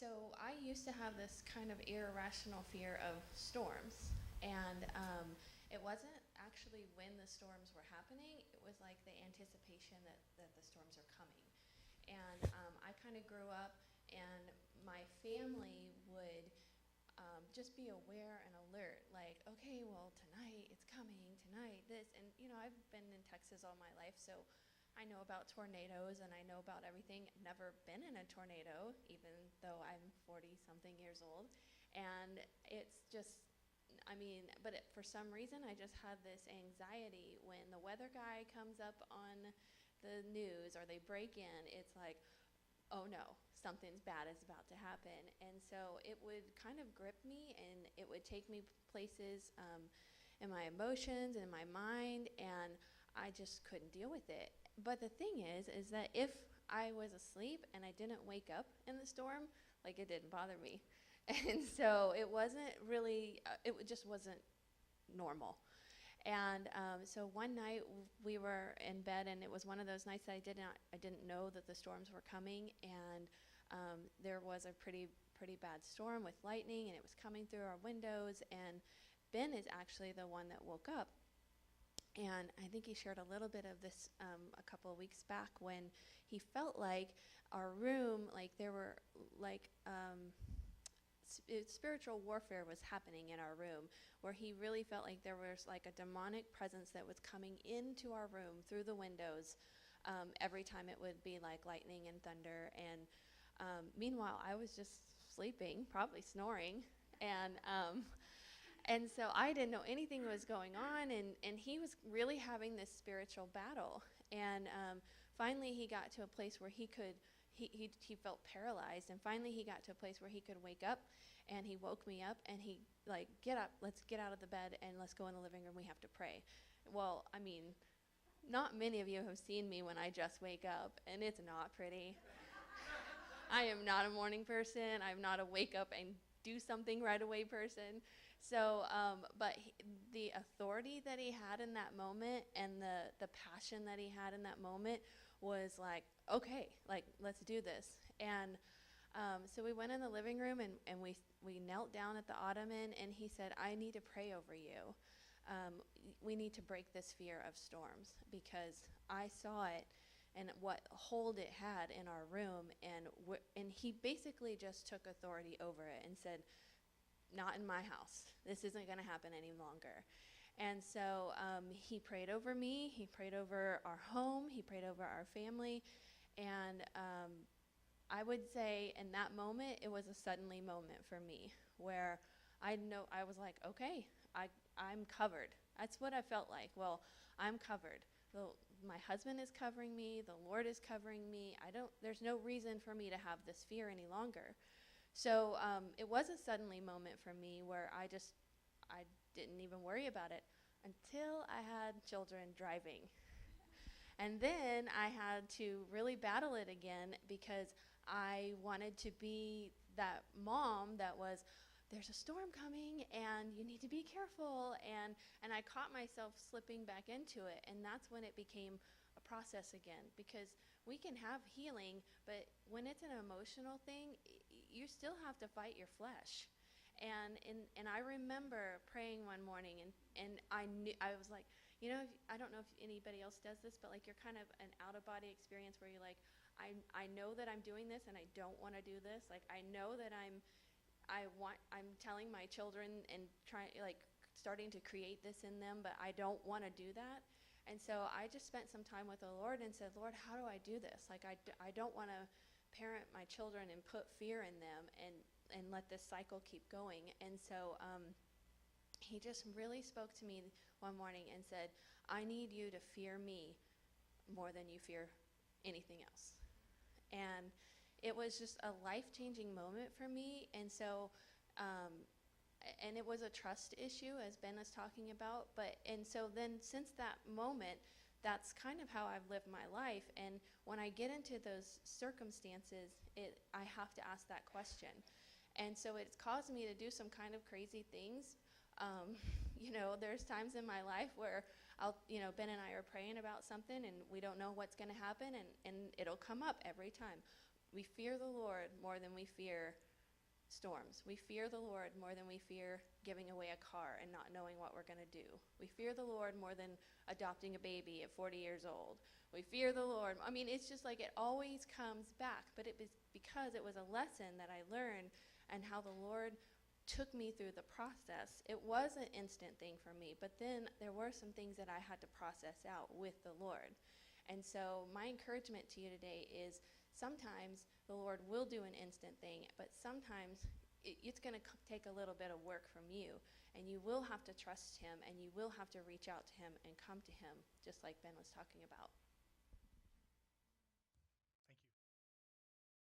So I used to have this kind of irrational fear of storms. And it wasn't actually when the storms were happening, it was like the anticipation that the storms are coming. And I kind of grew up, and my family would just be aware and alert, like, okay, well, tonight it's coming, tonight this. And, I've been in Texas all my life, so I know about tornadoes and I know about everything. I've never been in a tornado, even though I'm 40-something years old. And it's just, for some reason, I just had this anxiety when the weather guy comes up on the news or they break in. It's like, oh no, something's bad is about to happen. And so it would kind of grip me, and it would take me places in my emotions and in my mind, and I just couldn't deal with it. But the thing is that if I was asleep and I didn't wake up in the storm, like, it didn't bother me. And so it wasn't really, it just wasn't normal. And so one night we were in bed, and it was one of those nights that I didn't know that the storms were coming, and there was a pretty bad storm with lightning, and it was coming through our windows. And Ben is actually the one that woke up. And I think he shared a little bit of this a couple of weeks back, when he felt like our room, like there were like spiritual warfare was happening in our room, where he really felt like there was like a demonic presence that was coming into our room through the windows every time it would be like lightning and thunder. And meanwhile, I was just sleeping, probably snoring, and so I didn't know anything was going on, and he was really having this spiritual battle. And finally he got to a place where he felt paralyzed, and finally he got to a place where he could wake up, and he woke me up, and he like, get up, let's get out of the bed, and let's go in the living room, we have to pray. Well, not many of you have seen me when I just wake up, and it's not pretty. I am not a morning person. I'm not a wake up and do something right away person. So, the authority that he had in that moment, and the passion that he had in that moment, was like, okay, like, let's do this. And so we went in the living room, and we knelt down at the ottoman, and he said, I need to pray over you. We need to break this fear of storms, because I saw it and what hold it had in our room. And he basically just took authority over it and said, not in my house. This isn't going to happen any longer. And so he prayed over me. He prayed over our home. He prayed over our family. And I would say in that moment, it was a suddenly moment for me, where I was like, okay, I'm covered. That's what I felt like. Well, I'm covered. My husband is covering me. The Lord is covering me. There's no reason for me to have this fear any longer. So it was a suddenly moment for me, where I didn't even worry about it until I had children driving. And then I had to really battle it again, because I wanted to be that mom that was, there's a storm coming and you need to be careful. And I caught myself slipping back into it. And that's when it became a process again, because we can have healing, but when it's an emotional thing, you still have to fight your flesh. And I remember praying one morning, and I was like, I don't know if anybody else does this, but like, you're kind of an out-of-body experience where you're like, I know that I'm doing this and I don't want to do this. Like, I know that I'm telling my children and starting to create this in them, but I don't want to do that. And so I just spent some time with the Lord and said, Lord, how do I do this? Like, I don't want to parent my children and put fear in them and let this cycle keep going. And so he just really spoke to me one morning and said, I need you to fear me more than you fear anything else. And it was just a life-changing moment for me. And so and it was a trust issue, as Ben was talking about. And so then since that moment, that's kind of how I've lived my life. And when I get into those circumstances, I have to ask that question. And so it's caused me to do some kind of crazy things. There's times in my life where Ben and I are praying about something, and we don't know what's going to happen, and it'll come up every time. We fear the Lord more than we fear storms. We fear the Lord more than we fear giving away a car and not knowing what we're going to do. We fear the Lord more than adopting a baby at 40 years old. We fear the Lord. I mean, it's just like it always comes back, but it was because it was a lesson that I learned and how the Lord took me through the process. It was an instant thing for me, but then there were some things that I had to process out with the Lord. And so my encouragement to you today is sometimes the Lord will do an instant thing, but sometimes it's going to take a little bit of work from you, and you will have to trust him, and you will have to reach out to him and come to him, just like Ben was talking about.